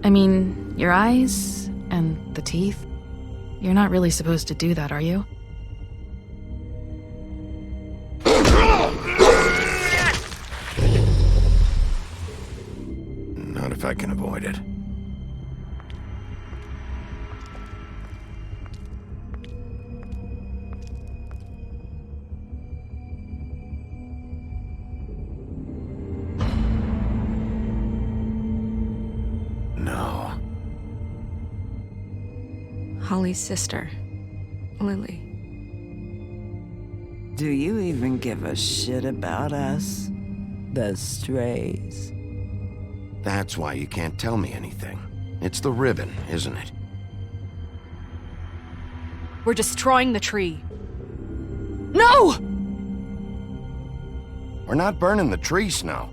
I mean, your eyes and the teeth. You're not really supposed to do that, are you? Not if I can avoid it. No. Holly's sister, Lily. Do you even give a shit about us? The strays. That's why you can't tell me anything. It's the ribbon, isn't it? We're destroying the tree. No! We're not burning the tree, Snow.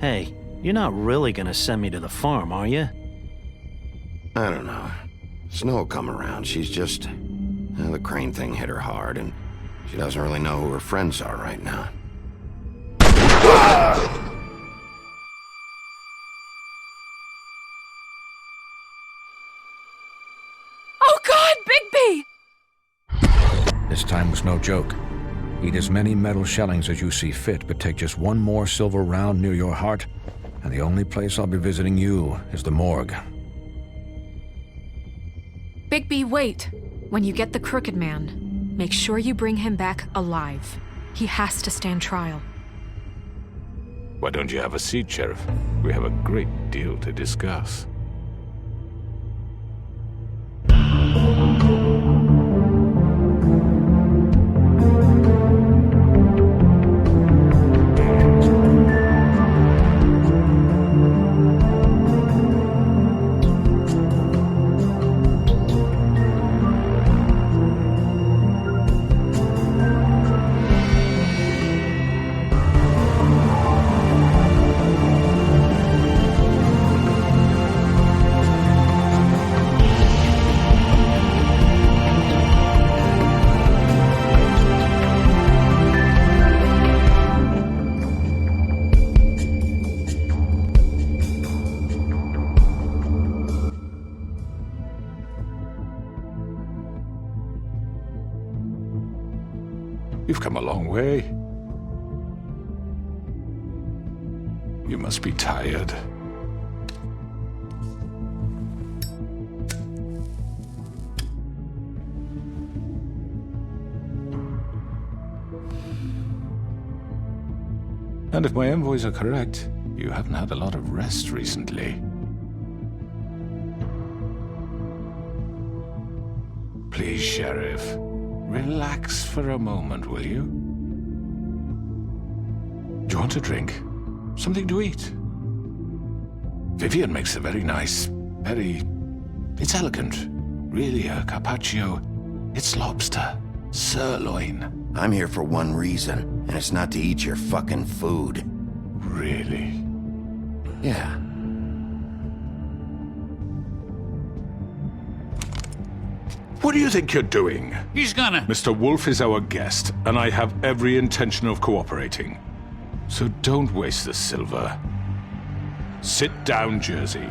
Hey, you're not really gonna send me to the farm, are you? I don't know. Snow will come around. She's just... the crane thing hit her hard, and she doesn't really know who her friends are right now. Oh God, Bigby! This time was no joke. Eat as many metal shellings as you see fit, but take just one more silver round near your heart, and the only place I'll be visiting you is the morgue. Bigby, wait. When you get the Crooked Man, make sure you bring him back alive. He has to stand trial. Why don't you have a seat, Sheriff? We have a great deal to discuss. You've come a long way. You must be tired. And if my envoys are correct, you haven't had a lot of rest recently. Please, Sheriff. Relax for a moment, will you? Do you want a drink? Something to eat? Vivian makes a very nice, it's elegant. Really, a carpaccio. It's lobster. Sirloin. I'm here for one reason, and it's not to eat your fucking food. Really? Yeah. What do you think you're doing? He's gonna... Mr. Wolf is our guest, and I have every intention of cooperating. So don't waste the silver. Sit down, Jersey.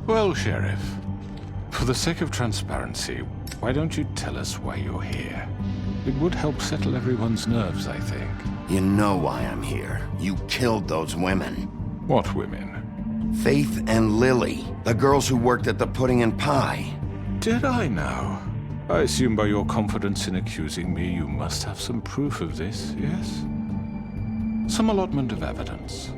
Well, Sheriff, for the sake of transparency, why don't you tell us why you're here? It would help settle everyone's nerves, I think. You know why I'm here. You killed those women. What women? Faith and Lily, the girls who worked at the Pudding and Pie. Did I now? I assume by your confidence in accusing me, you must have some proof of this, yes? Some allotment of evidence.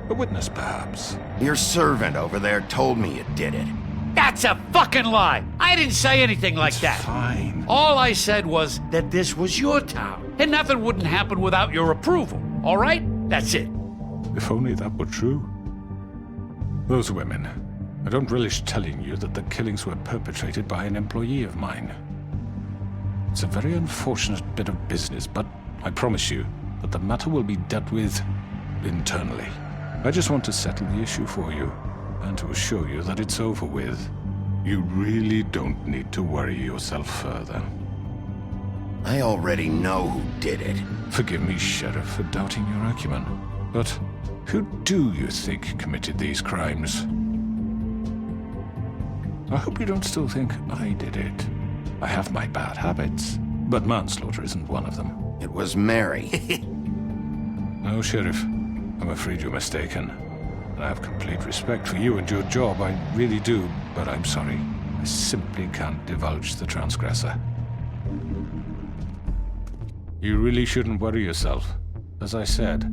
A witness, perhaps. Your servant over there told me you did it. That's a fucking lie! I didn't say anything like that. Fine. All I said was that this was your town, and nothing wouldn't happen without your approval, all right? That's it. If only that were true. Those women. I don't relish telling you that the killings were perpetrated by an employee of mine. It's a very unfortunate bit of business, but I promise you that the matter will be dealt with internally. I just want to settle the issue for you, and to assure you that it's over with. You really don't need to worry yourself further. I already know who did it. Forgive me, Sheriff, for doubting your acumen. But who do you think committed these crimes? I hope you don't still think I did it. I have my bad habits, but manslaughter isn't one of them. It was Mary. No, Sheriff. I'm afraid you're mistaken. I have complete respect for you and your job, I really do, but I'm sorry. I simply can't divulge the transgressor. You really shouldn't worry yourself. As I said,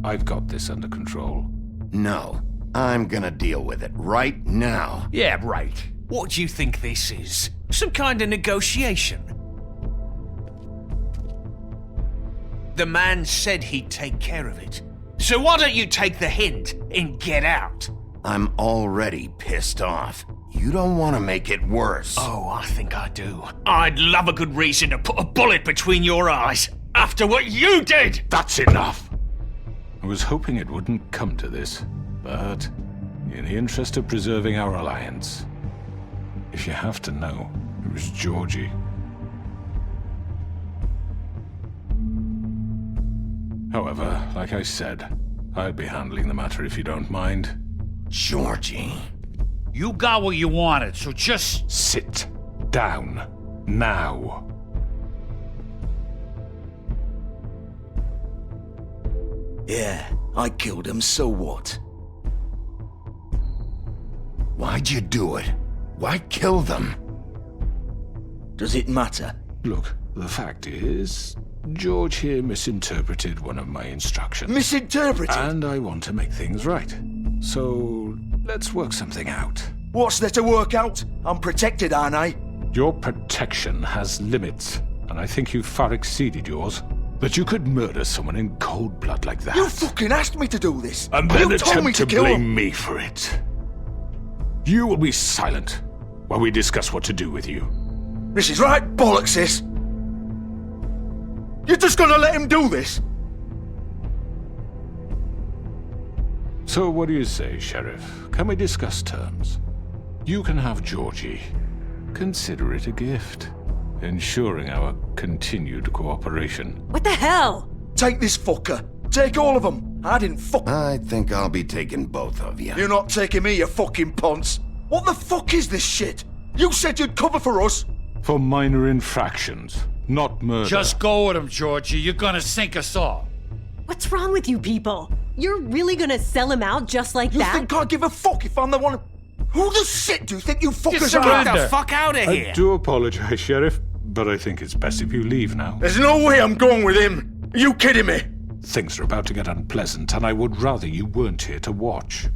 I've got this under control. No, I'm gonna deal with it right now. Yeah, right. What do you think this is? Some kind of negotiation? The man said he'd take care of it. So why don't you take the hint and get out? I'm already pissed off. You don't want to make it worse. Oh, I think I do. I'd love a good reason to put a bullet between your eyes after what you did! That's enough! I was hoping it wouldn't come to this, but in the interest of preserving our alliance, if you have to know, it was Georgie. However, like I said, I'll be handling the matter if you don't mind. Georgie. You got what you wanted, so just... Sit down. Now. Yeah, I killed him, so what? Why'd you do it? Why kill them? Does it matter? Look, the fact is, George here misinterpreted one of my instructions. Misinterpreted? And I want to make things right. So, let's work something out. What's there to work out? I'm protected, aren't I? Your protection has limits, and I think you've far exceeded yours. That you could murder someone in cold blood like that. You fucking asked me to do this! And then you told me attempt to kill blame him. me for it. You will be silent while we discuss what to do with you. This is right bollocks, sis! You're just gonna let him do this? So what do you say, Sheriff? Can we discuss terms? You can have Georgie. Consider it a gift, ensuring our continued cooperation. What the hell? Take this fucker. Take all of them. I didn't fuck... I think I'll be taking both of you. You're not taking me, you fucking ponce. What the fuck is this shit? You said you'd cover for us. For minor infractions, not murder. Just go with him, Georgie. You're gonna sink us all. What's wrong with you people? You're really gonna sell him out just like You that? think I give a fuck if I'm the one... Who the shit do you think you fuckers are? Get the fuck out of here! I do apologize, Sheriff, but I think it's best if you leave now. There's no way I'm going with him. Are you kidding me? Things are about to get unpleasant, and I would rather you weren't here to watch.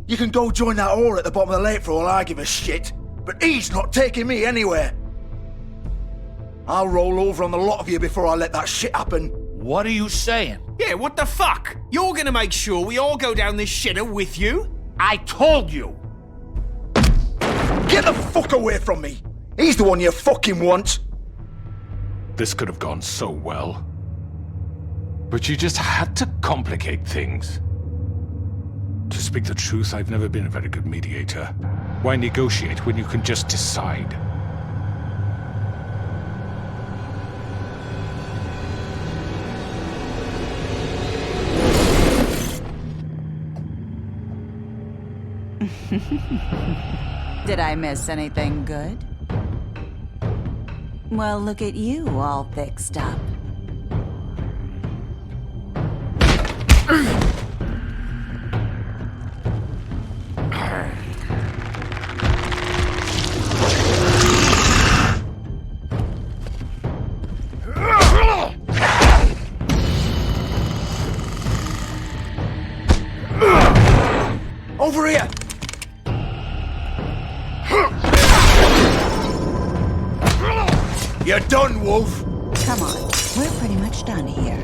You can go join that whore at the bottom of the lake for all I give a shit. But he's not taking me anywhere. I'll roll over on the lot of you before I let that shit happen. What are you saying? Yeah, what the fuck? You're gonna make sure we all go down this shitter with you? I told you! Get the fuck away from me! He's the one you fucking want! This could have gone so well. But you just had to complicate things. To speak the truth, I've never been a very good mediator. Why negotiate when you can just decide? Did I miss anything good? Well, look at you all fixed up. Over here! You're done, Wolf! Come on, we're pretty much done here.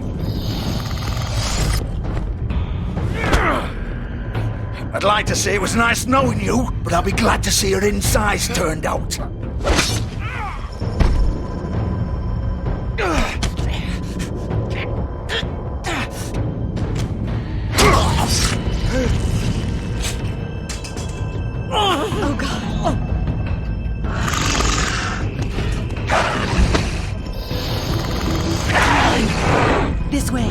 I'd like to say it was nice knowing you, but I'll be glad to see your insides turned out. Oh, God. This way.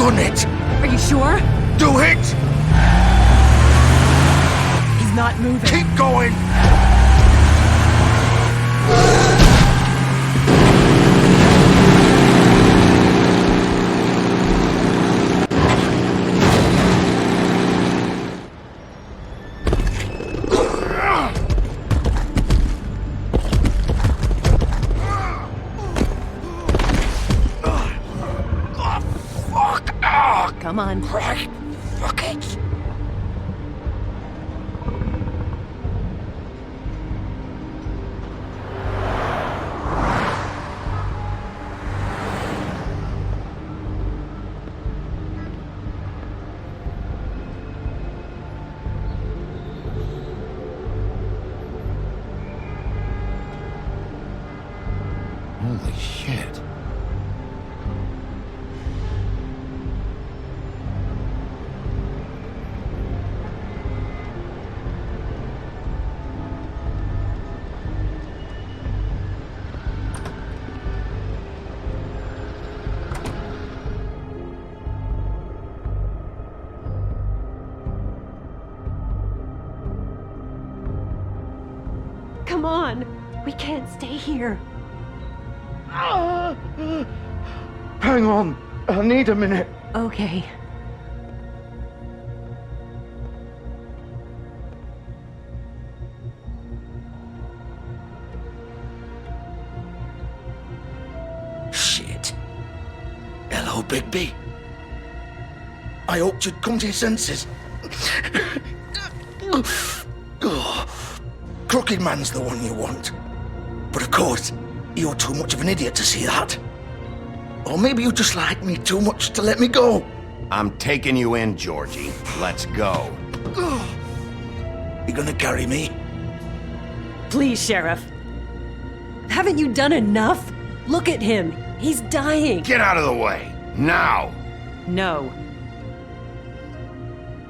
done it! Are you sure? Do it! He's not moving. Keep going! Come on. Right. Fuck it. Holy shit. Come on. We can't stay here. Hang on. I need a minute. Okay. Shit. Hello, Bigby. I hoped you'd come to your senses. Crooked Man's the one you want. But of course, you're too much of an idiot to see that. Or maybe you just like me too much to let me go. I'm taking you in, Georgie. Let's go. You gonna carry me? Please, Sheriff. Haven't you done enough? Look at him. He's dying. Get out of the way. Now. No.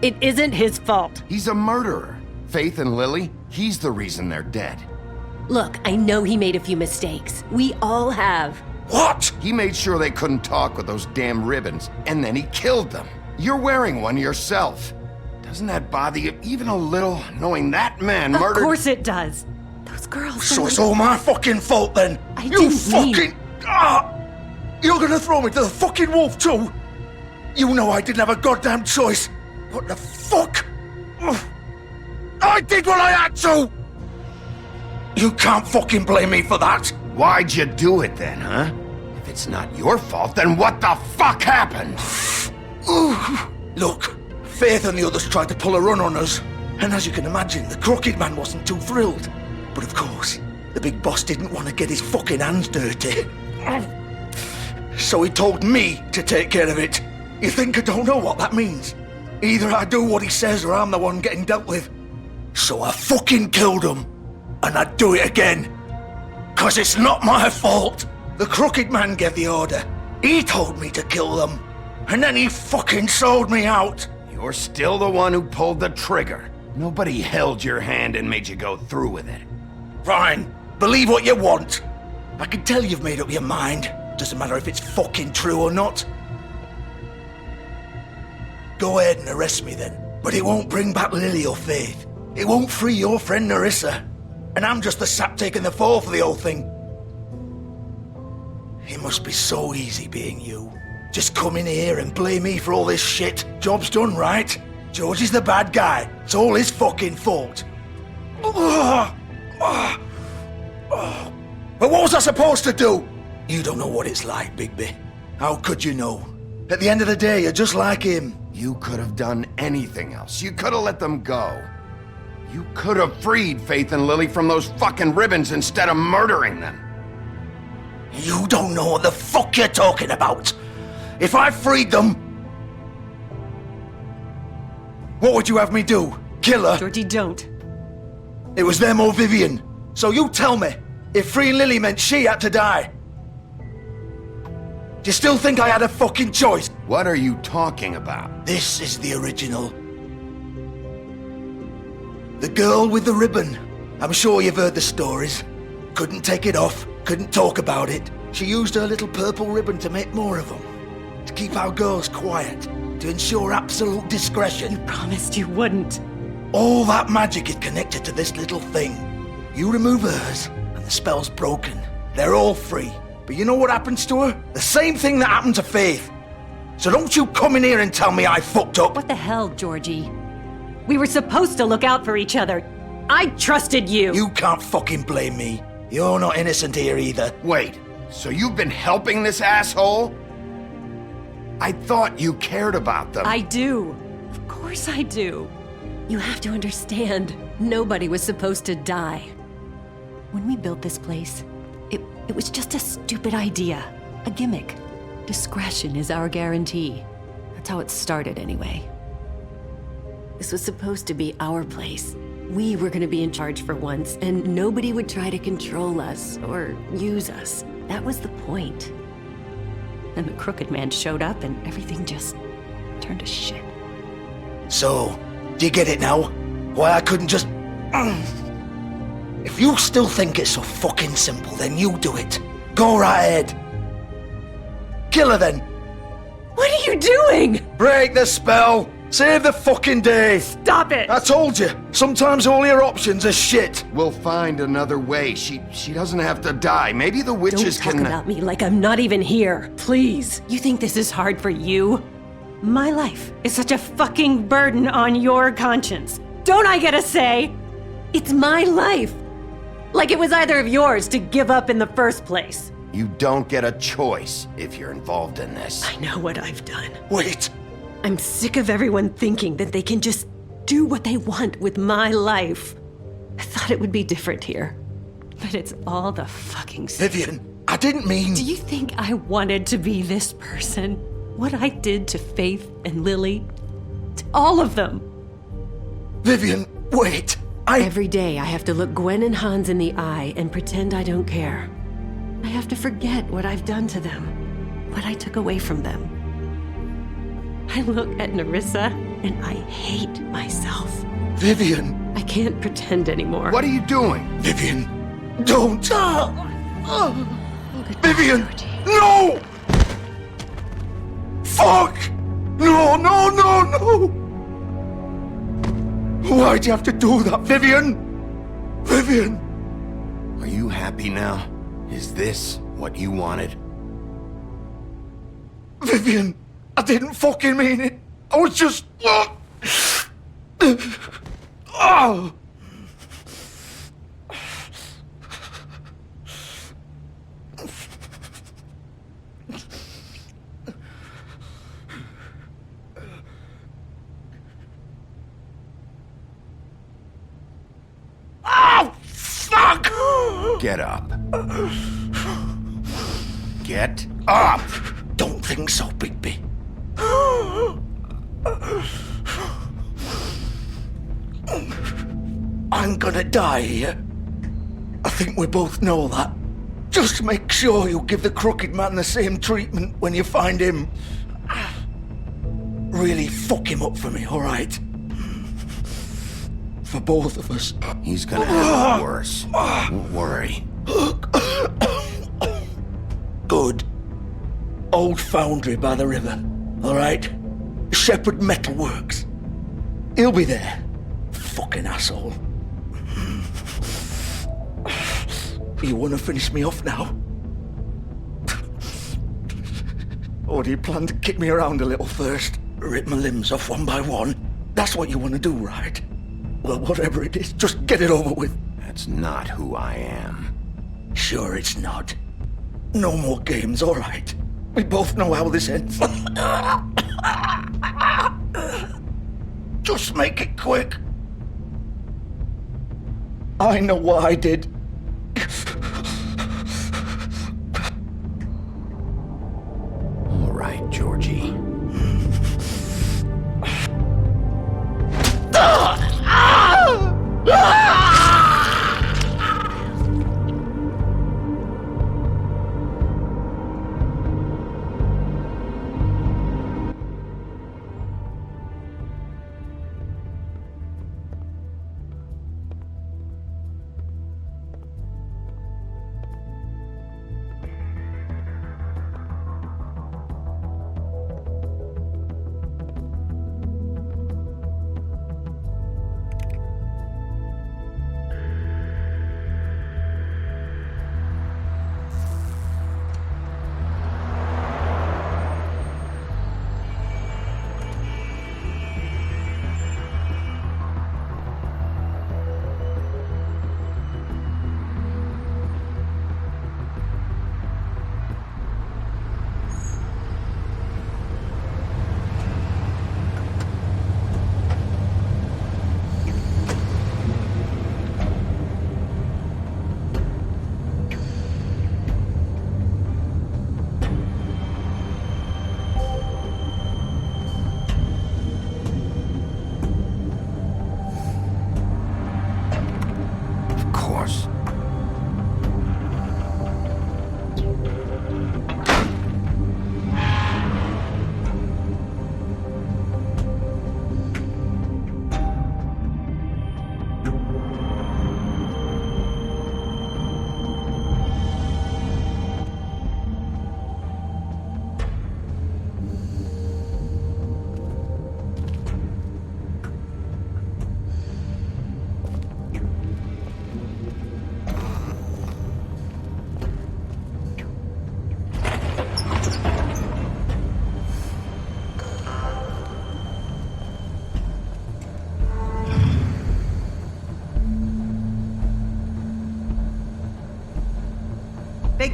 It isn't his fault. He's a murderer. Faith and Lily, he's the reason they're dead. Look, I know he made a few mistakes. We all have. What? He made sure they couldn't talk with those damn ribbons, and then he killed them. You're wearing one yourself. Doesn't that bother you even a little, knowing that man murdered— Of course it does. Those girls— So it's all my fucking fault then? I You didn't fucking— mean— You're gonna throw me to the fucking wolf too? You know I didn't have a goddamn choice. What the fuck? I did what I had to! You can't fucking blame me for that. Why'd you do it then, huh? If it's not your fault, then what the fuck happened? Look, Faith and the others tried to pull a run on us. And as you can imagine, the Crooked Man wasn't too thrilled. But of course, the big boss didn't want to get his fucking hands dirty. So he told me to take care of it. You think I don't know what that means? Either I do what he says or I'm the one getting dealt with. So I fucking killed him. And I'd do it again. 'Cause it's not my fault. The Crooked Man gave the order. He told me to kill them. And then he fucking sold me out. You're still the one who pulled the trigger. Nobody held your hand and made you go through with it. Fine. Believe what you want. I can tell you've made up your mind. Doesn't matter if it's fucking true or not. Go ahead and arrest me then. But it won't bring back Lily or Faith. It won't free your friend Nerissa. And I'm just the sap taking the fall for the whole thing. It must be so easy being you. Just come in here and blame me for all this shit. Job's done, right? George is the bad guy. It's all his fucking fault. But what was I supposed to do? You don't know what it's like, Bigby. How could you know? At the end of the day, you're just like him. You could have done anything else. You could have let them go. You could have freed Faith and Lily from those fucking ribbons instead of murdering them. You don't know what the fuck you're talking about. If I freed them, what would you have me do? Kill her? Georgie, don't. It was them or Vivian. So you tell me, if freeing Lily meant she had to die, do you still think I had a fucking choice? What are you talking about? This is the original. The girl with the ribbon. I'm sure you've heard the stories. Couldn't take it off, couldn't talk about it. She used her little purple ribbon to make more of them. to keep our girls quiet, to ensure absolute discretion. Promised you wouldn't. All that magic is connected to this little thing. You remove hers, and the spell's broken. They're all free. But you know what happens to her? The same thing that happened to Faith. So don't you come in here and tell me I fucked up. What the hell, Georgie? We were supposed to look out for each other. I trusted you. You can't fucking blame me. You're not innocent here either. Wait, so you've been helping this asshole? I thought you cared about them. I do. Of course I do. You have to understand, nobody was supposed to die. When we built this place, it was just a stupid idea. A gimmick. Discretion is our guarantee. That's how it started anyway. This was supposed to be our place. We were gonna be in charge for once, and nobody would try to control us or use us. That was the point. And the crooked man showed up and everything just turned to shit. So, do you get it now? Why I couldn't just... If you still think it's so fucking simple, then you do it. Go right ahead. Kill her then. What are you doing? Break the spell. Save the fucking day. Stop it. I told you. Sometimes all your options are shit. We'll find another way. She doesn't have to die. Maybe the witches Don't talk about me like I'm not even here. Please. You think this is hard for you? My life is such a fucking burden on your conscience. Don't I get a say? It's my life. Like it was either of yours to give up in the first place. You don't get a choice if you're involved in this. I know what I've done. Wait. I'm sick of everyone thinking that they can just do what they want with my life. I thought it would be different here. But it's all the fucking same. Vivian, I didn't mean... Do you think I wanted to be this person? What I did to Faith and Lily? To all of them? Vivian, wait. Every day I have to look Gwen and Hans in the eye and pretend I don't care. I have to forget what I've done to them, what I took away from them. I look at Nerissa and I hate myself. Vivian. I can't pretend anymore. What are you doing? Vivian, don't. Vivian, no! Fuck! No, no, no, no! Why'd you have to do that, Vivian? Vivian! Are you happy now? Is this what you wanted? Vivian, I didn't fucking mean it. I was just... Oh! Oh, fuck! Get up. Get up! Don't think so, Bigby. I'm gonna die here. I think we both know that. Just make sure you give the crooked man the same treatment when you find him. Really fuck him up for me, all right? For both of us. He's gonna have it worse. Don't worry. Good. Old foundry by the river, all right? Shepherd Metalworks. He'll be there. Fucking asshole. You want to finish me off now? Or do you plan to kick me around a little first? Rip my limbs off one by one? That's what you want to do, right? Well, whatever it is, just get it over with. That's not who I am. Sure it's not. No more games, all right? We both know how this ends. Just make it quick. I know what I did. All right, Georgie.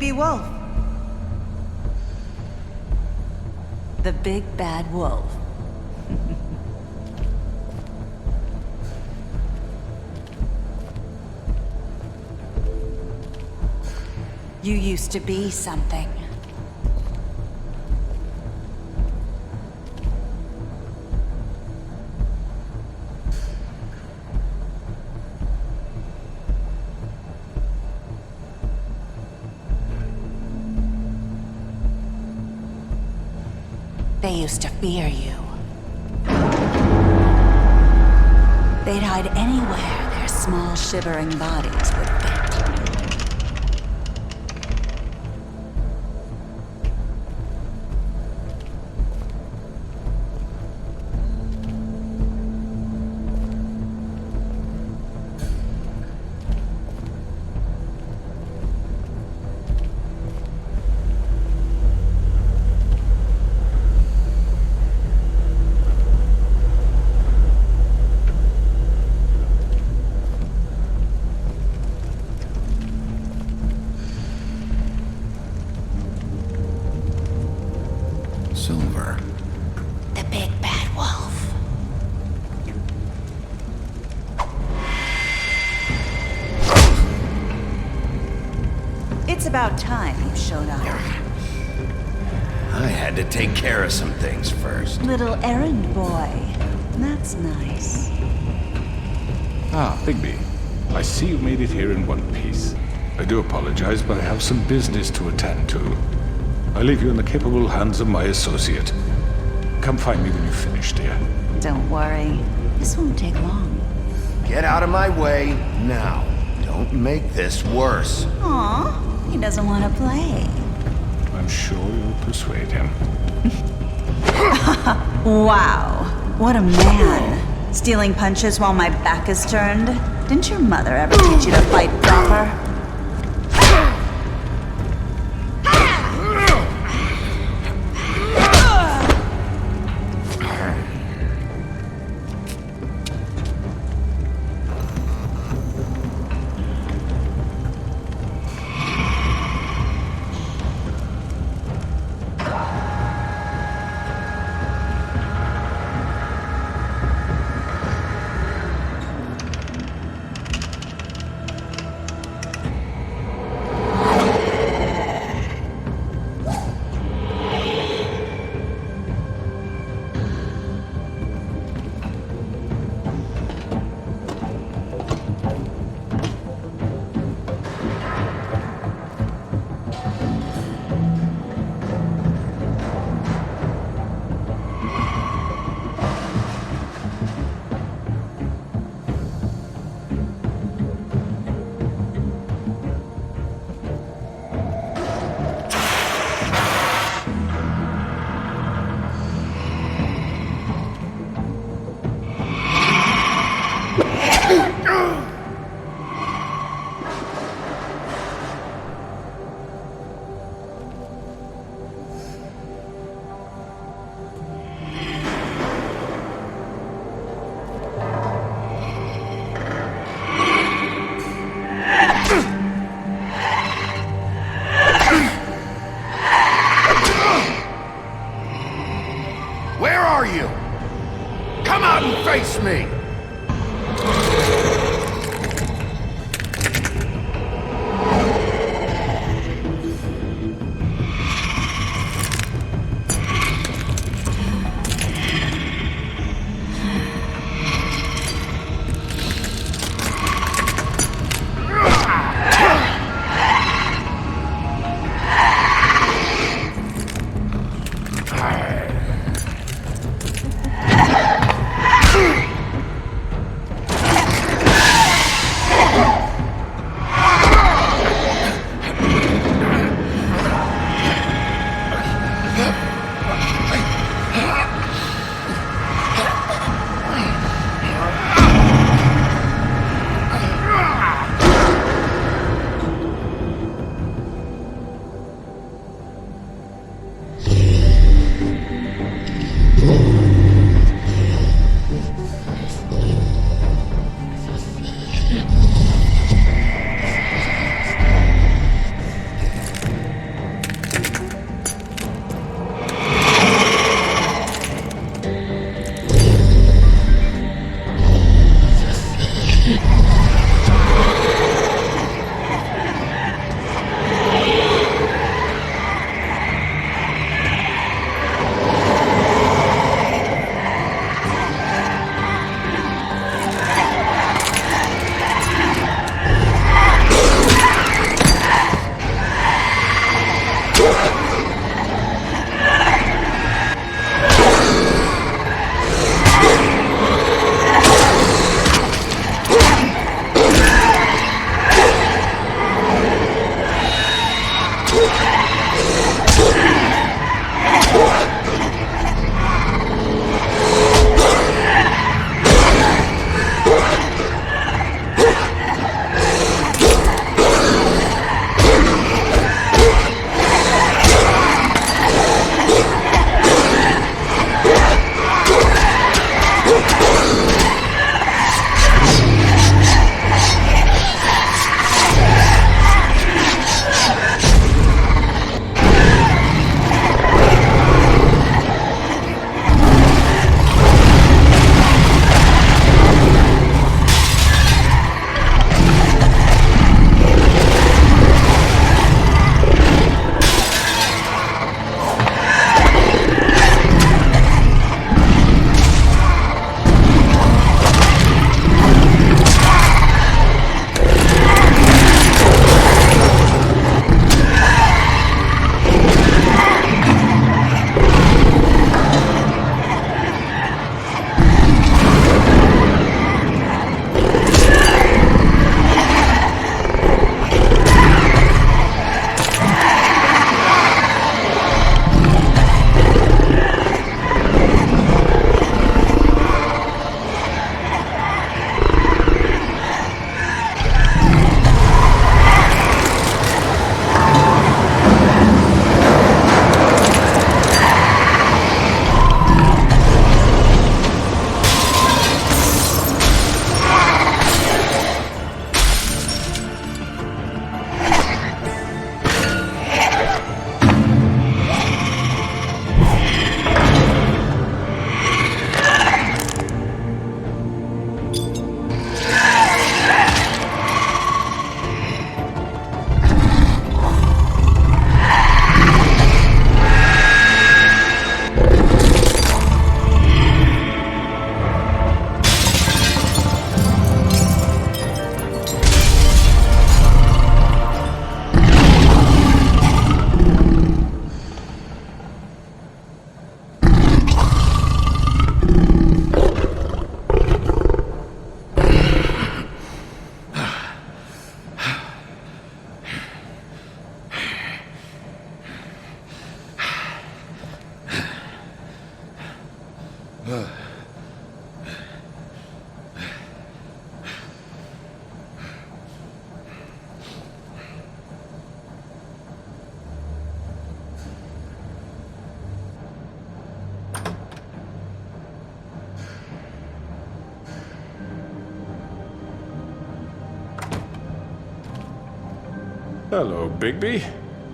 baby wolf. The big bad wolf. You used to be something. They used to fear you. They'd hide anywhere their small, shivering bodies would fit. Silver. The big bad wolf. It's about time you showed up. I had to take care of some things first. Little errand boy. That's nice. Ah, Bigby. I see you made it here in one piece. I do apologize, but I have some business to attend to. I leave you in the capable hands of my associate. Come find me when you finish, dear. Don't worry. This won't take long. Get out of my way now. Don't make this worse. Aw, he doesn't want to play. I'm sure you'll persuade him. Wow, what a man. Stealing punches while my back is turned? Didn't your mother ever teach you to fight proper? Hello, Bigby.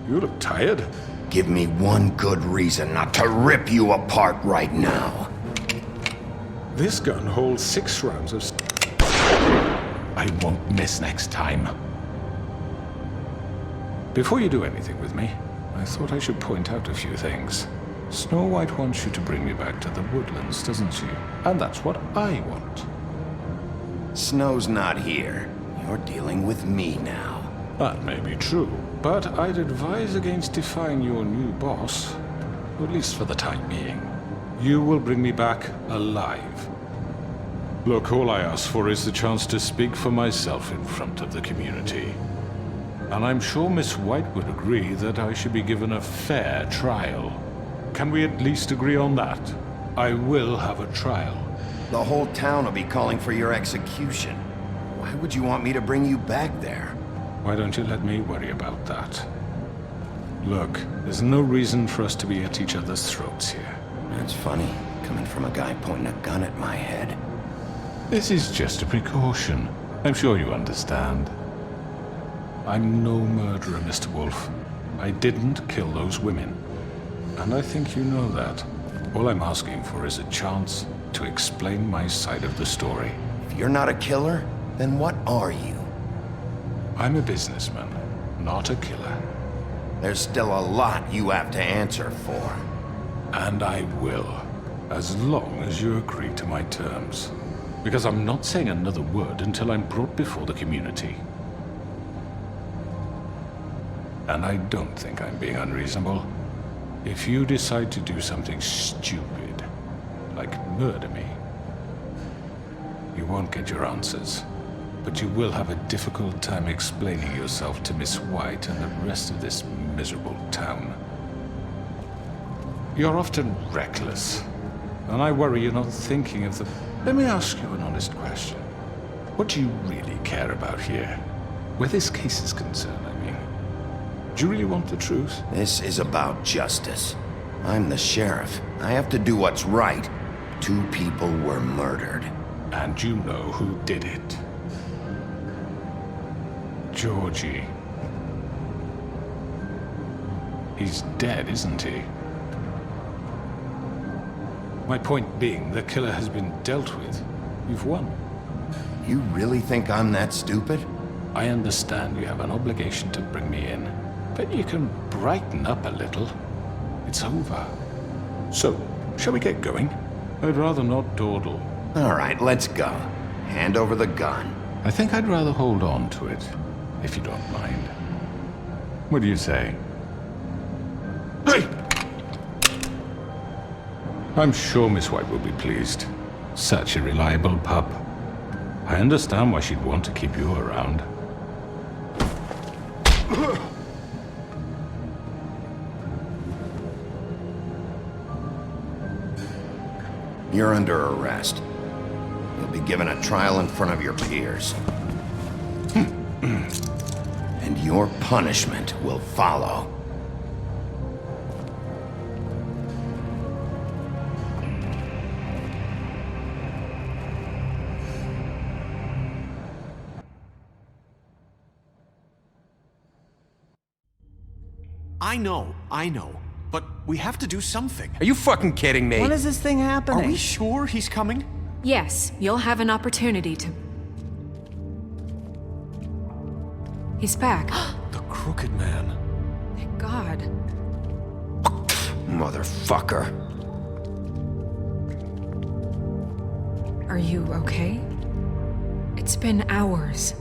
You look tired. Give me one good reason not to rip you apart right now. This gun holds 6 rounds of... I won't miss next time. Before you do anything with me, I thought I should point out a few things. Snow White wants you to bring me back to the woodlands, doesn't she? And that's what I want. Snow's not here. You're dealing with me now. That may be true, but I'd advise against defying your new boss, at least for the time being. You will bring me back alive. Look, all I ask for is the chance to speak for myself in front of the community. And I'm sure Miss White would agree that I should be given a fair trial. Can we at least agree on that? I will have a trial. The whole town will be calling for your execution. Why would you want me to bring you back there? Why don't you let me worry about that? Look, there's no reason for us to be at each other's throats here. That's funny, coming from a guy pointing a gun at my head. This is just a precaution. I'm sure you understand. I'm no murderer, Mr. Wolf. I didn't kill those women. And I think you know that. All I'm asking for is a chance to explain my side of the story. If you're not a killer, then what are you? I'm a businessman, not a killer. There's still a lot you have to answer for. And I will, as long as you agree to my terms. Because I'm not saying another word until I'm brought before the community. And I don't think I'm being unreasonable. If you decide to do something stupid, like murder me, you won't get your answers. But you will have a difficult time explaining yourself to Miss White and the rest of this miserable town. You're often reckless, and I worry you're not thinking of the... Let me ask you an honest question. What do you really care about here? Where this case is concerned, I mean. Do you really want the truth? This is about justice. I'm the sheriff. I have to do what's right. 2 people were murdered. And you know who did it. Georgie. He's dead, isn't he? My point being, the killer has been dealt with. You've won. You really think I'm that stupid? I understand you have an obligation to bring me in, but you can brighten up a little. It's over. So, shall we get going? I'd rather not dawdle. All right, let's go. Hand over the gun. I think I'd rather hold on to it, if you don't mind. What do you say? Hey! I'm sure Miss White will be pleased. Such a reliable pup. I understand why she'd want to keep you around. You're under arrest. You'll be given a trial in front of your peers. And your punishment will follow. I know. But we have to do something. Are you fucking kidding me? When is this thing happening? Are we sure he's coming? Yes, you'll have an opportunity to... He's back. The Crooked Man. Thank God. Motherfucker. Are you okay? It's been hours.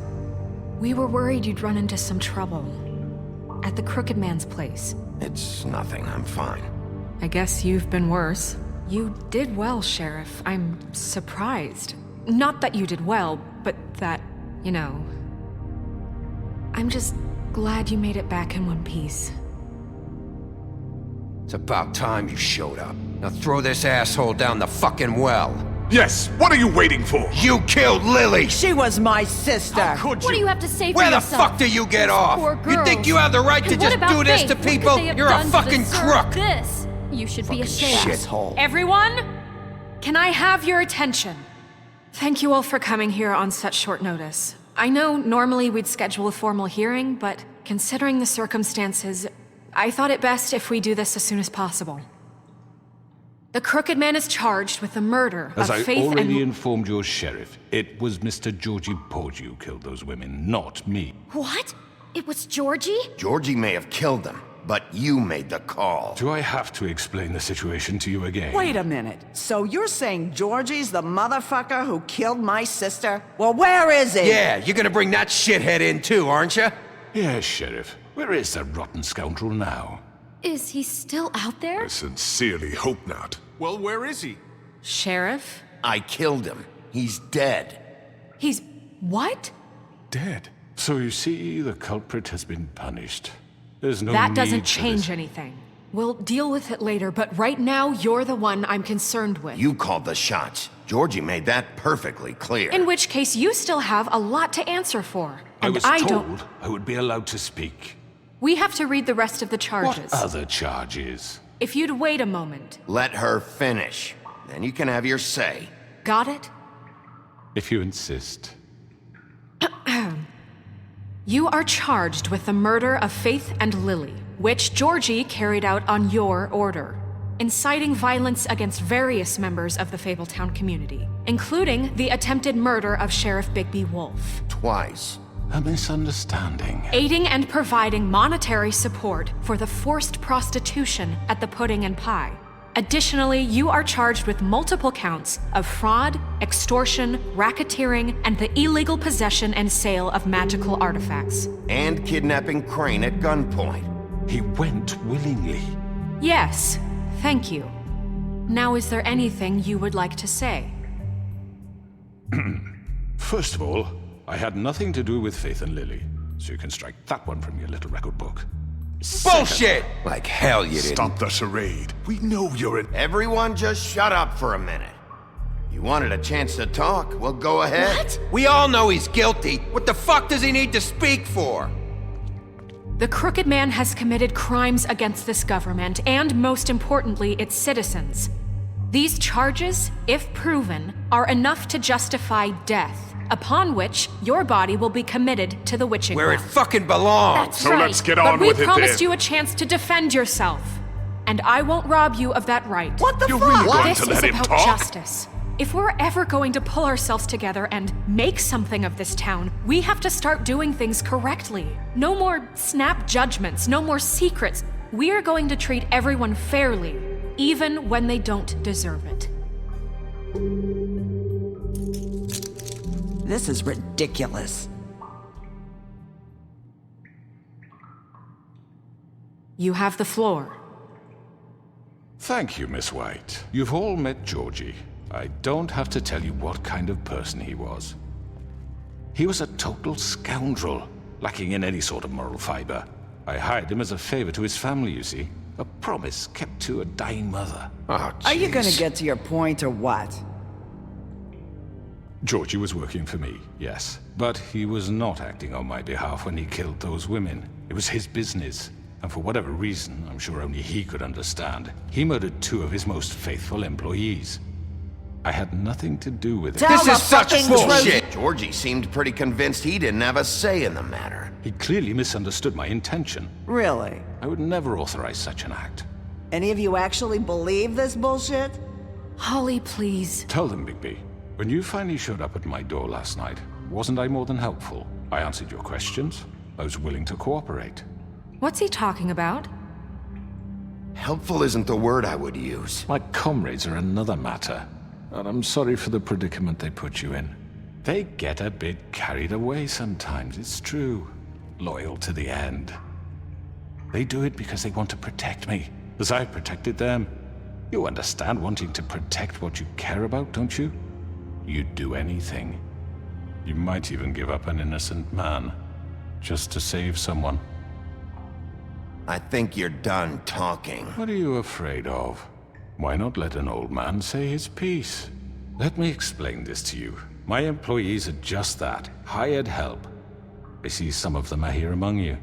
We were worried you'd run into some trouble. At the Crooked Man's place. It's nothing, I'm fine. I guess you've been worse. You did well, Sheriff. I'm surprised. Not that you did well, but that, you know... I'm just glad you made it back in one piece. It's about time you showed up. Now throw this asshole down the fucking well. Yes, what are you waiting for? You killed Lily! She was my sister. How could you? What do you have to say for Where the yourself? fuck do you get off? Poor You think girls. you have the right to And what just about do this Faith? to What could people? they have You're a done to fucking deserve crook! This. You should be ashamed. Shithole. Everyone, can I have your attention? Thank you all for coming here on such short notice. I know normally we'd schedule a formal hearing, but considering the circumstances, I thought it best if we do this as soon as possible. The Crooked Man is charged with the murder As of I Faith already and... informed your sheriff, it was Mr. Georgie Porgy who killed those women, not me. What? It was Georgie? Georgie may have killed them, but you made the call. Do I have to explain the situation to you again? Wait a minute. So you're saying Georgie's the motherfucker who killed my sister? Well, where is he? Yeah, you're gonna bring that shithead in too, aren't you? Yes, Sheriff. Where is that rotten scoundrel now? Is he still out there? I sincerely hope not. Well, where is he? Sheriff? I killed him. He's dead. He's... what? Dead. So you see, the culprit has been punished. There's no That need doesn't for change this. anything. We'll deal with it later, but right now, you're the one I'm concerned with. You called the shots. Georgie made that perfectly clear. In which case, you still have a lot to answer for. I And was I told don't... I would be allowed to speak. We have to read the rest of the charges. What other charges? If you'd wait a moment. Let her finish. Then you can have your say. Got it? If you insist. You are charged with the murder of Faith and Lily, which Georgie carried out on your order, inciting violence against various members of the Fabletown community, including the attempted murder of Sheriff Bigby Wolf. Twice. A misunderstanding. Aiding and providing monetary support for the forced prostitution at the Pudding and Pie. Additionally, you are charged with multiple counts of fraud, extortion, racketeering, and the illegal possession and sale of magical artifacts. And kidnapping Crane at gunpoint. He went willingly. Yes, thank you. Now, is there anything you would like to say? First of all, I had nothing to do with Faith and Lily, so you can strike that one from your little record book. Bullshit! Like hell you didn't. Stop the charade. We know you're an... Everyone just shut up for a minute. You wanted a chance to talk? Well, go ahead. What? We all know he's guilty. What the fuck does he need to speak for? The Crooked Man has committed crimes against this government and, most importantly, its citizens. These charges, if proven, are enough to justify death, upon which your body will be committed to the witching Where it well. fucking belongs. That's So right. let's get on but with we it promised then. you a chance to defend yourself, and I won't rob you of that right. What the You're fuck? really going This to is let him about talk? justice. If we're ever going to pull ourselves together and make something of this town, we have to start doing things correctly. No more snap judgments, no more secrets. We are going to treat everyone fairly, even when they don't deserve it. This is ridiculous. You have the floor. Thank you, Miss White. You've all met Georgie. I don't have to tell you what kind of person he was. He was a total scoundrel, lacking in any sort of moral fiber. I hired him as a favor to his family, you see. A promise kept to a dying mother. Oh, Are you jeez. gonna get to your point or what? Georgie was working for me, yes. But he was not acting on my behalf when he killed those women. It was his business. And for whatever reason, I'm sure only he could understand, he murdered 2 of his most faithful employees. I had nothing to do with it. Tell This the is such fucking bullshit. truth. Georgie seemed pretty convinced he didn't have a say in the matter. He clearly misunderstood my intention. Really? I would never authorize such an act. Any of you actually believe this bullshit? Holly, please. Tell them, Bigby. When you finally showed up at my door last night, wasn't I more than helpful? I answered your questions. I was willing to cooperate. What's he talking about? Helpful isn't the word I would use. My comrades are another matter, and I'm sorry for the predicament they put you in. They get a bit carried away sometimes, it's true. Loyal to the end. They do it because they want to protect me, as I've protected them. You understand wanting to protect what you care about, don't you? You'd do anything. You might even give up an innocent man, just to save someone. I think you're done talking. What are you afraid of? Why not let an old man say his piece? Let me explain this to you. My employees are just that, hired help. I see some of them are here among you.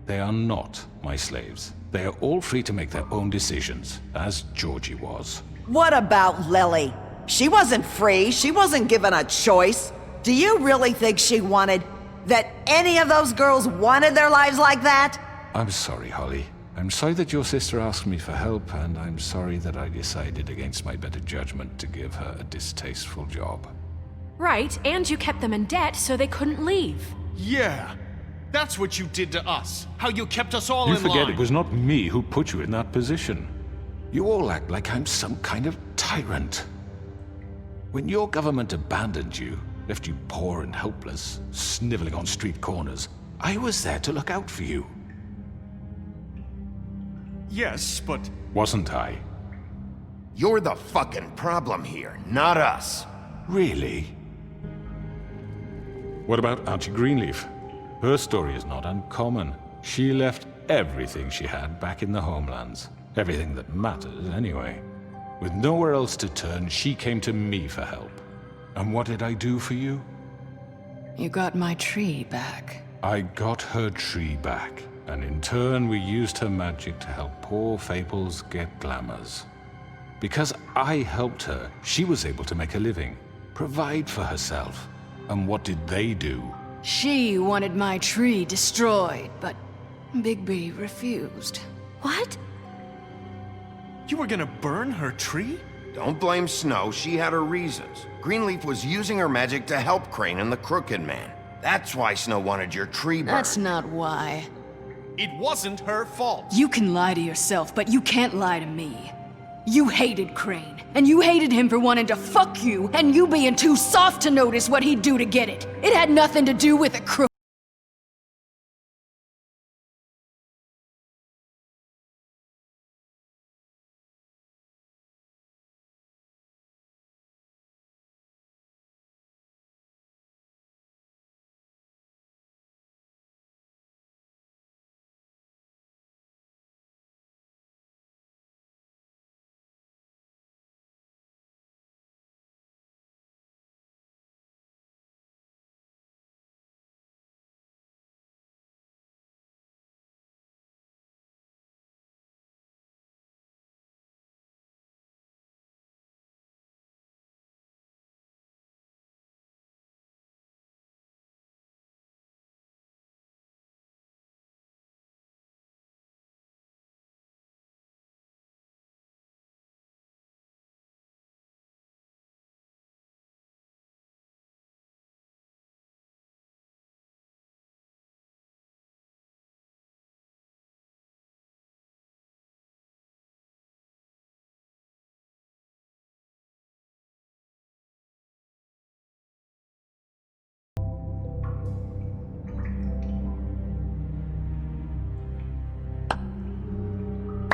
They are not my slaves. They are all free to make their own decisions, as Georgie was. What about Lily? She wasn't free. She wasn't given a choice. Do you really think she wanted... that any of those girls wanted their lives like that? I'm sorry, Holly. I'm sorry that your sister asked me for help, and I'm sorry that I decided against my better judgment to give her a distasteful job. Right, and you kept them in debt so they couldn't leave. Yeah. That's what you did to us. How you kept us all in line. You forget it was not me who put you in that position. You all act like I'm some kind of tyrant. When your government abandoned you, left you poor and helpless, sniveling on street corners, I was there to look out for you. Yes, but... Wasn't I? You're the fucking problem here, not us. Really? What about Auntie Greenleaf? Her story is not uncommon. She left everything she had back in the homelands. Everything that matters, anyway. With nowhere else to turn, she came to me for help. And what did I do for you? You got my tree back. I got her tree back, and in turn we used her magic to help poor Fables get glamours. Because I helped her, she was able to make a living, provide for herself. And what did they do? She wanted my tree destroyed, but Bigby refused. What? You were gonna burn her tree? Don't blame Snow, she had her reasons. Greenleaf was using her magic to help Crane and the Crooked Man. That's why Snow wanted your tree burned. That's not why. It wasn't her fault. You can lie to yourself, but you can't lie to me. You hated Crane, and you hated him for wanting to fuck you, and you being too soft to notice what he'd do to get it. It had nothing to do with a crook.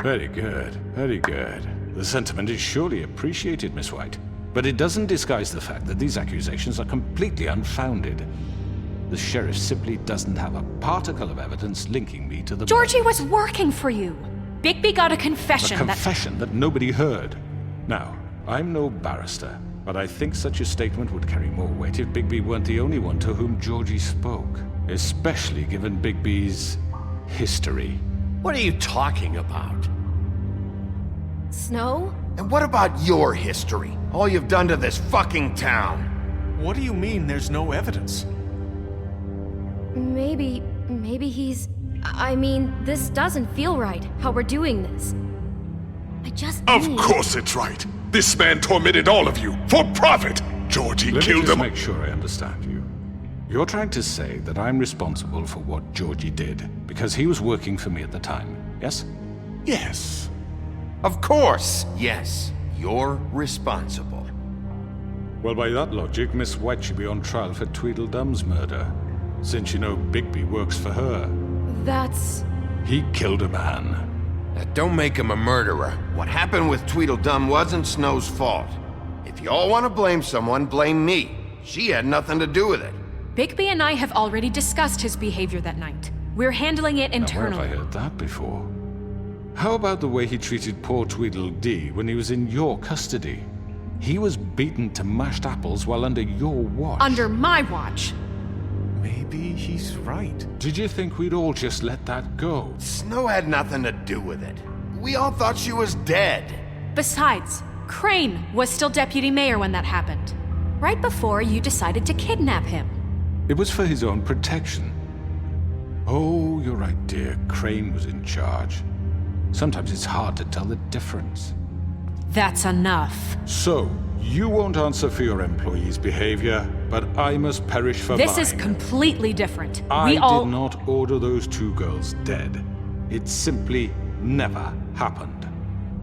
Very good, very good. The sentiment is surely appreciated, Miss White. But it doesn't disguise the fact that these accusations are completely unfounded. The sheriff simply doesn't have a particle of evidence linking me to the... Georgie was working for you. Bigby got a confession A confession that nobody heard. Now, I'm no barrister, but I think such a statement would carry more weight if Bigby weren't the only one to whom Georgie spoke. Especially given Bigby's history. What are you talking about? Snow? And what about your history? All you've done to this fucking town? What do you mean there's no evidence? Maybe he's... I mean, this doesn't feel right, how we're doing this. I just Of need... course it's right. This man tormented all of you for profit. Georgie killed them. Let me just make sure I understand you. You're trying to say that I'm responsible for what Georgie did because he was working for me at the time, yes? Yes. Of course, yes. You're responsible. Well, by that logic, Miss White should be on trial for Tweedledum's murder. Since you know Bigby works for her. That's... He killed a man. That don't make him a murderer. What happened with Tweedledum wasn't Snow's fault. If you all want to blame someone, blame me. She had nothing to do with it. Bigby and I have already discussed his behavior that night. We're handling it Now, where internally. have I heard that before? How about the way he treated poor Tweedledee when he was in your custody? He was beaten to mashed apples while under your watch. Under my watch. Maybe he's right. Did you think we'd all just let that go? Snow had nothing to do with it. We all thought she was dead. Besides, Crane was still deputy mayor when that happened. Right before you decided to kidnap him. It was for his own protection. Oh, you're right, dear. Crane was in charge. Sometimes it's hard to tell the difference. That's enough. So, you won't answer for your employees' behavior, but I must perish for This mine. is completely different. I We all... did not order those 2 girls dead. It simply never happened.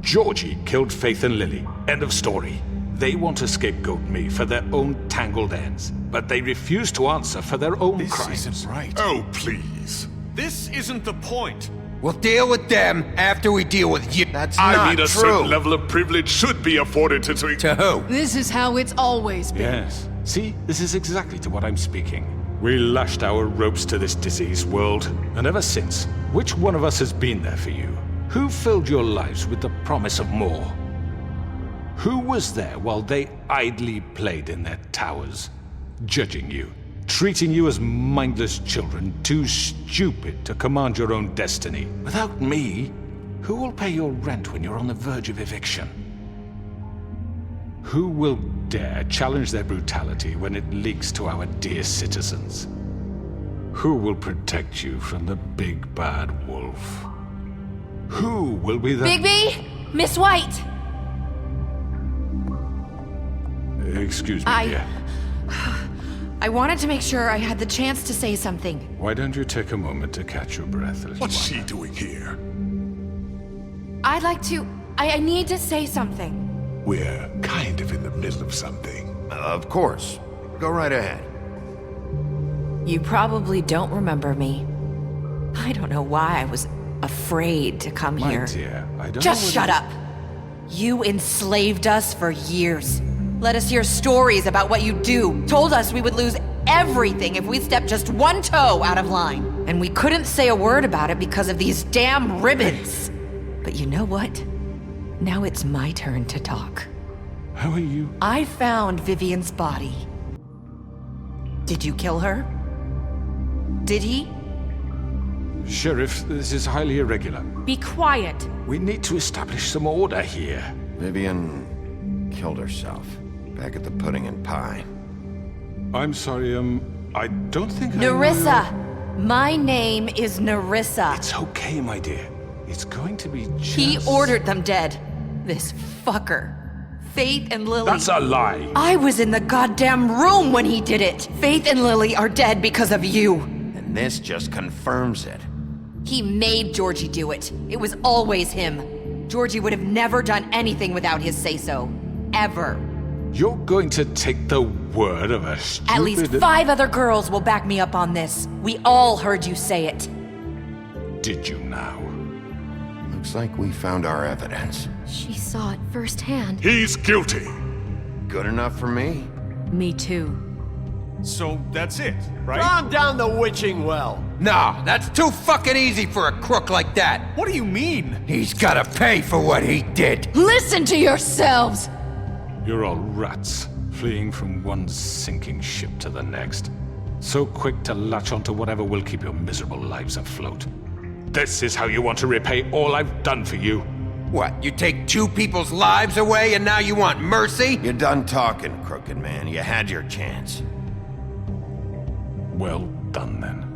Georgie killed Faith and Lily. End of story. They want to scapegoat me for their own tangled ends, but they refuse to answer for their own crimes. This isn't right. Oh, please. This isn't the point. We'll deal with them after we deal with you. That's I not mean, a true. certain level of privilege should be afforded to... To who? This is how it's always been. Yes. See, this is exactly to what I'm speaking. We lashed our ropes to this diseased world, and ever since, which one of us has been there for you? Who filled your lives with the promise of more? Who was there while they idly played in their towers, judging you, treating you as mindless children, too stupid to command your own destiny? Without me, who will pay your rent when you're on the verge of eviction? Who will dare challenge their brutality when it leaks to our dear citizens? Who will protect you from the big bad wolf? Who will be the... Bigby! Miss White! Excuse me, dear. I wanted to make sure I had the chance to say something. Why don't you take a moment to catch your breath, little What's one? she doing here? I'd like to... I need to say something. We're kind of in the middle of something. Of course. Go right ahead. You probably don't remember me. I don't know why I was afraid to come My here. dear, I don't Just know shut up. You enslaved us for years. Let us hear stories about what you do. Told us we would lose everything if we stepped just one toe out of line. And we couldn't say a word about it because of these damn ribbons. But you know what? Now it's my turn to talk. How are you? I found Vivian's body. Did you kill her? Did he? Sheriff, this is highly irregular. Be quiet. We need to establish some order here. Vivian killed herself. Back at the Pudding and Pie. I'm sorry, I don't think Nerissa! My name is Nerissa. It's okay, my dear. It's going to be just... He ordered them dead. This fucker. Faith and Lily. That's a lie. I was in the goddamn room when he did it. Faith and Lily are dead because of you. And this just confirms it. He made Georgie do it. It was always him. Georgie would have never done anything without his say-so. Ever. You're going to take the word of a stupid... At least 5 other girls will back me up on this. We all heard you say it. Did you now? Looks like we found our evidence. She saw it firsthand. He's guilty. Good enough for me? Me too. So that's it, right? Calm down the witching well. No, that's too fucking easy for a crook like that. What do you mean? He's gotta pay for what he did. Listen to yourselves! You're all rats, fleeing from one sinking ship to the next. So quick to latch onto whatever will keep your miserable lives afloat. This is how you want to repay all I've done for you? What, you take 2 people's lives away and now you want mercy? You're done talking, crooked man. You had your chance. Well done, then.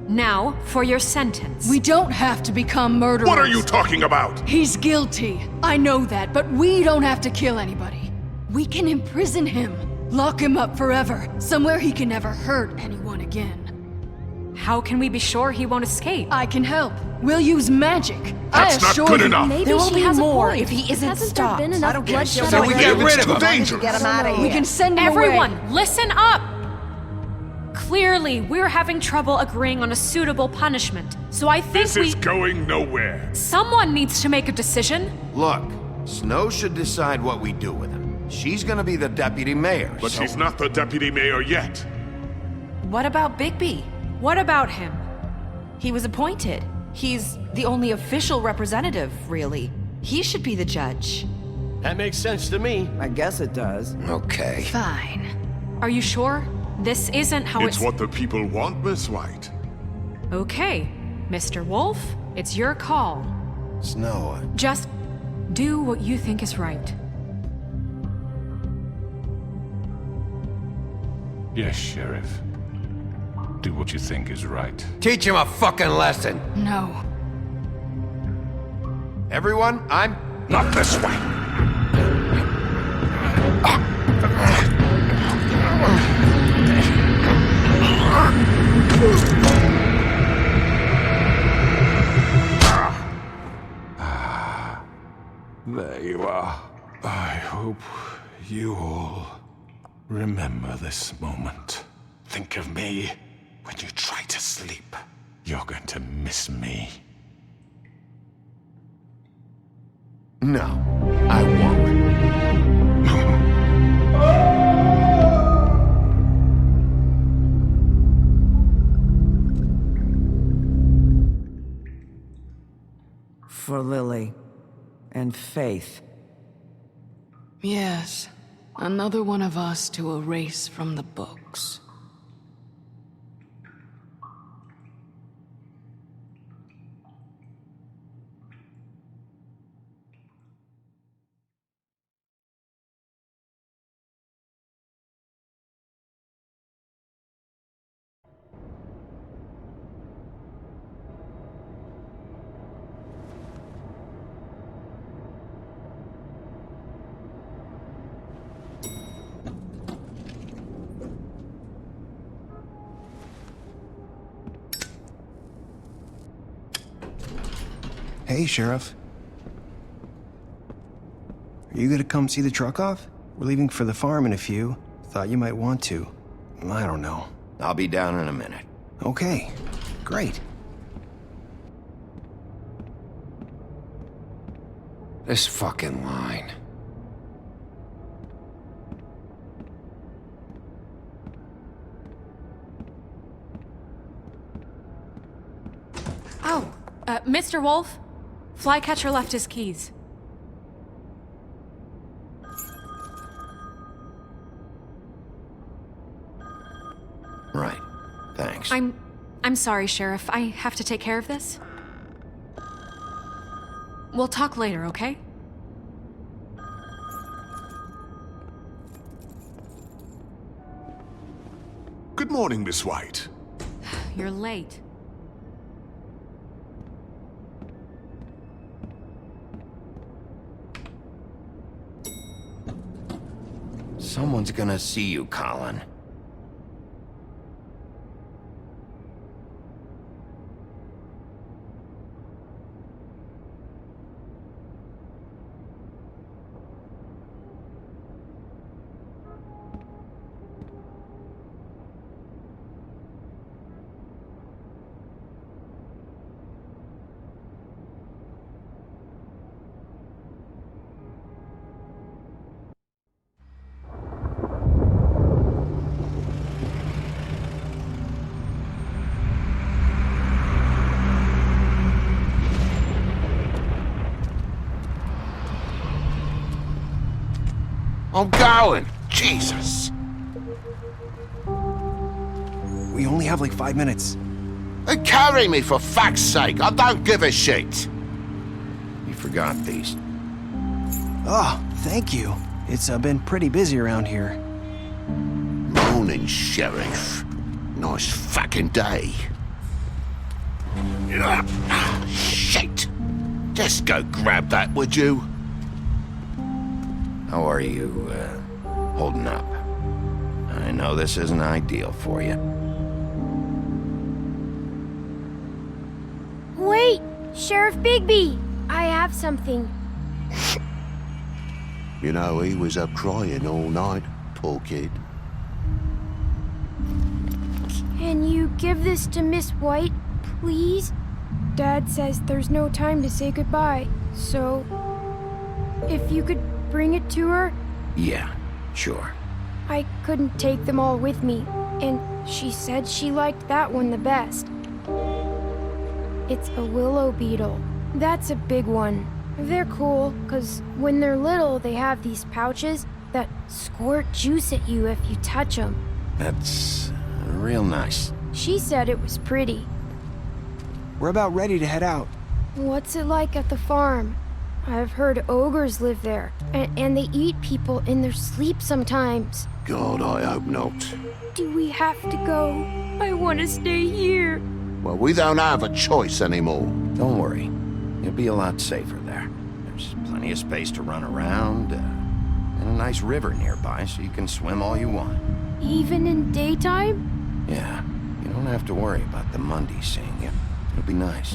Now, for your sentence. We don't have to become murderers. What are you talking about? He's guilty. I know that, but we don't have to kill anybody. We can imprison him. Lock him up forever. Somewhere he can never hurt anyone again. How can we be sure he won't escape? I can help. We'll use magic. That's not good enough. There will be more if he isn't Hasn't stopped. there been enough bloodshed? So we get rid of him. Dangerous. Get him out of here. We can send him Everyone, away. listen up! Clearly, we're having trouble agreeing on a suitable punishment. So I think This is going nowhere. Someone needs to make a decision. Look, Snow should decide what we do with him. She's gonna be the deputy mayor, But so... she's not the deputy mayor yet. What about Bigby? What about him? He was appointed. He's the only official representative, really. He should be the judge. That makes sense to me. I guess it does. Okay. Fine. Are you sure? This isn't how It's what the people want, Miss White. Okay, Mr. Wolf, it's your call. Snow. Just do what you think is right. Yes, Sheriff. Do what you think is right. Teach him a fucking lesson. No. Everyone, I'm... Not this way. There you are. I hope you all remember this moment. Think of me when you try to sleep. You're going to miss me. No, I won't. For Lily and Faith. Yes, another one of us to erase from the books. Hey, Sheriff. Are you gonna come see the truck off? We're leaving for the farm in a few. Thought you might want to. I don't know. I'll be down in a minute. Okay, great. This fucking line. Oh, Mr. Wolf? Flycatcher left his keys. Right. Thanks. I'm sorry, Sheriff. I have to take care of this. We'll talk later, okay? Good morning, Miss White. You're late. Someone's gonna see you, Colin. I'm going! Jesus! We only have like 5 minutes. Carry me, for fuck's sake! I don't give a shit! You forgot these. Oh, thank you. It's been pretty busy around here. Morning, Sheriff. Nice fucking day. Shit! Just go grab that, would you? How are you, holding up? I know this isn't ideal for you. Wait! Sheriff Bigby! I have something. You know, he was up crying all night, poor kid. Can you give this to Miss White, please? Dad says there's no time to say goodbye, so... if you could bring it to her? Yeah, sure. I couldn't take them all with me, and she said she liked that one the best. It's a willow beetle. That's a big one. They're cool, because when they're little, they have these pouches that squirt juice at you if you touch them. That's real nice. She said it was pretty. We're about ready to head out. What's it like at the farm? I've heard ogres live there, and they eat people in their sleep sometimes. God, I hope not. Do we have to go? I want to stay here. Well, we don't have a choice anymore. Don't worry. You'll be a lot safer there. There's plenty of space to run around, and a nice river nearby so you can swim all you want. Even in daytime? Yeah, you don't have to worry about the Mundies seeing you. It'll be nice.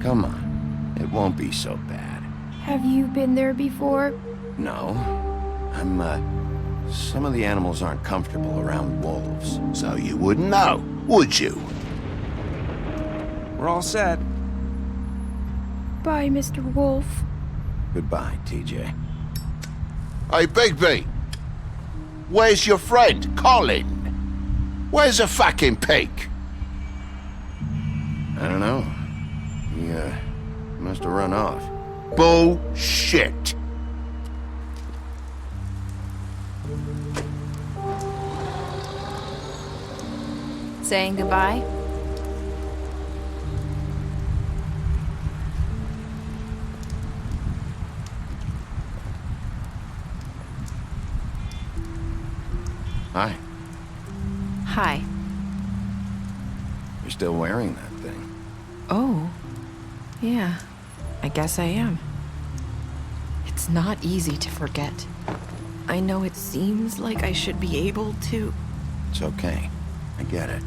Come on, it won't be so bad. Have you been there before? No, some of the animals aren't comfortable around wolves. So you wouldn't know, would you? We're all set. Bye, Mr. Wolf. Goodbye, TJ. Hey, Bigby. Where's your friend, Colin? Where's the fucking pig? I don't know. He, must have run off. Bullshit. Saying goodbye? Hi. Hi. You're still wearing that thing. Oh. Yeah. I guess I am. It's not easy to forget. I know it seems like I should be able to... It's okay. I get it.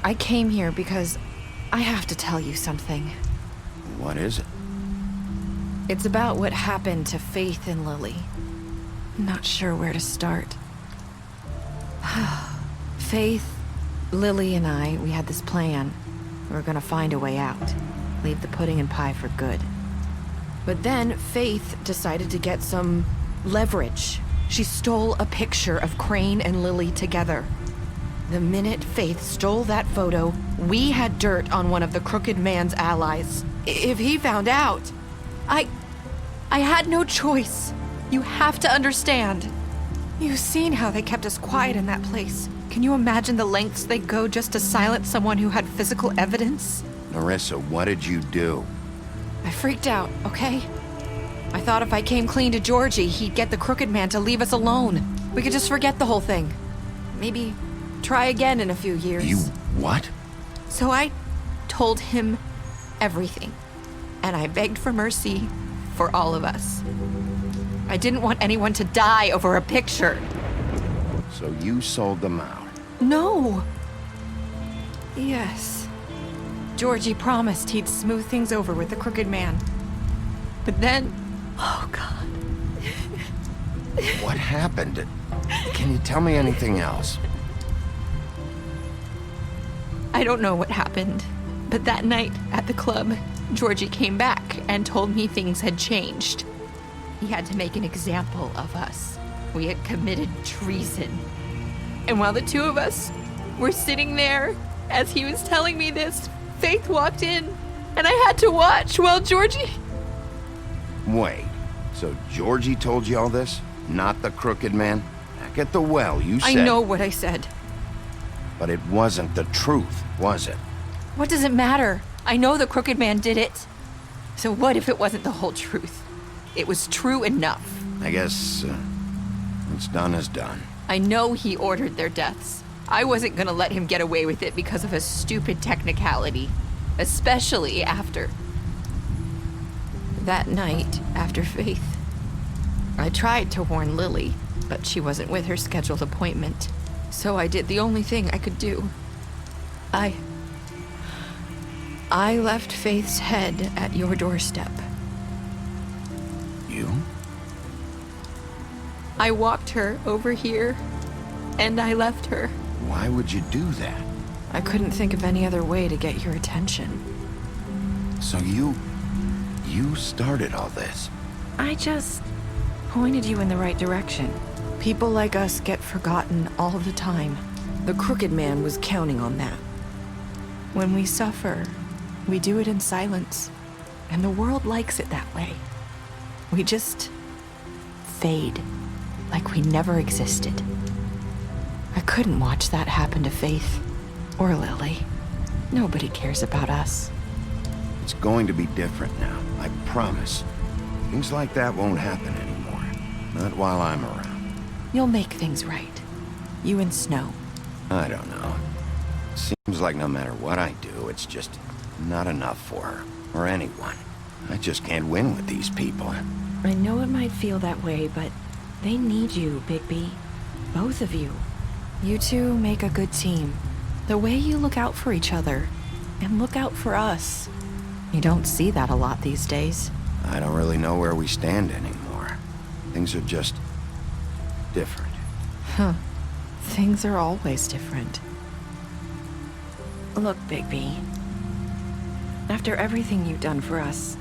I came here because I have to tell you something. What is it? It's about what happened to Faith and Lily. I'm not sure where to start. Faith, Lily, and I, we had this plan. We were gonna find a way out. Leave the pudding and pie for good. But then Faith decided to get some leverage. She stole a picture of Crane and Lily together. The minute Faith stole that photo, we had dirt on one of the Crooked Man's allies. If he found out, I had no choice. You have to understand. You've seen how they kept us quiet in that place. Can you imagine the lengths they'd go just to silence someone who had physical evidence? Narissa, what did you do? I freaked out, okay? I thought if I came clean to Georgie, he'd get the Crooked Man to leave us alone. We could just forget the whole thing. Maybe try again in a few years. You what? So I told him everything. And I begged for mercy for all of us. I didn't want anyone to die over a picture. So you sold them out? No. Yes. Georgie promised he'd smooth things over with the Crooked Man. But then... Oh, God. What happened? Can you tell me anything else? I don't know what happened. But that night at the club, Georgie came back and told me things had changed. He had to make an example of us. We had committed treason. And while the two of us were sitting there, as he was telling me this, Faith walked in, and I had to watch while Georgie... Wait, so Georgie told you all this? Not the Crooked Man? Back at the well, you said... I know what I said. But it wasn't the truth, was it? What does it matter? I know the Crooked Man did it. So what if it wasn't the whole truth? It was true enough. I guess, what's done is done. I know he ordered their deaths. I wasn't gonna let him get away with it because of a stupid technicality. Especially after... That night, after Faith, I tried to warn Lily, but she wasn't with her scheduled appointment. So I did the only thing I could do. I left Faith's head at your doorstep. You? I walked her over here, and I left her. Why would you do that? I couldn't think of any other way to get your attention. So you started all this? I just pointed you in the right direction. People like us get forgotten all the time. The Crooked Man was counting on that. When we suffer, we do it in silence, and the world likes it that way. We just fade, like we never existed. I couldn't watch that happen to Faith, or Lily. Nobody cares about us. It's going to be different now, I promise. Things like that won't happen anymore. Not while I'm around. You'll make things right. You and Snow. I don't know. Seems like no matter what I do, it's just not enough for her, or anyone. I just can't win with these people. I know it might feel that way, but they need you, Bigby. Both of you. You two make a good team. The way you look out for each other, and look out for us. You don't see that a lot these days. I don't really know where we stand anymore. Things are just different. Huh. Things are always different. Look, Bigby. After everything you've done for us,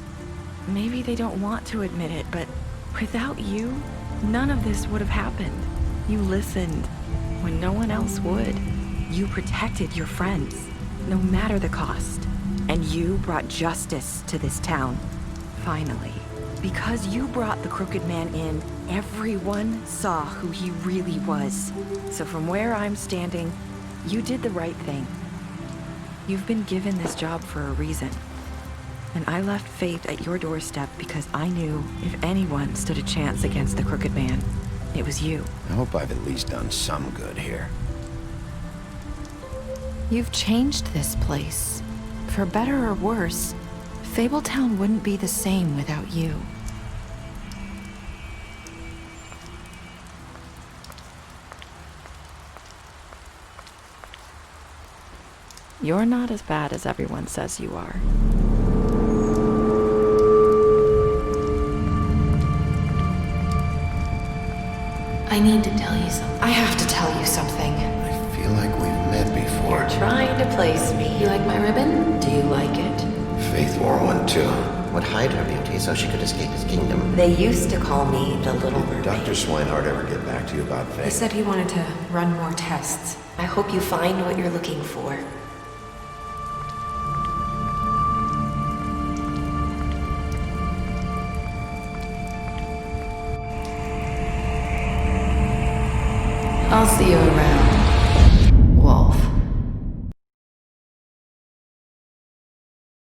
maybe they don't want to admit it, but without you, none of this would have happened. You listened when no one else would. You protected your friends, no matter the cost. And you brought justice to this town. Finally. Because you brought the Crooked Man in, everyone saw who he really was. So from where I'm standing, you did the right thing. You've been given this job for a reason. And I left Faith at your doorstep because I knew if anyone stood a chance against the Crooked Man, it was you. I hope I've at least done some good here. You've changed this place. For better or worse, Fabletown wouldn't be the same without you. You're not as bad as everyone says you are. I need to tell you something. I have to tell you something. I feel like we've met before. You're trying to place me. You like my ribbon? Do you like it? Faith wore one too. Would hide her beauty so she could escape his kingdom. They used to call me the Little Mermaid. Did Dr. Swinehart ever get back to you about Faith? He said he wanted to run more tests. I hope you find what you're looking for. I'll see you around.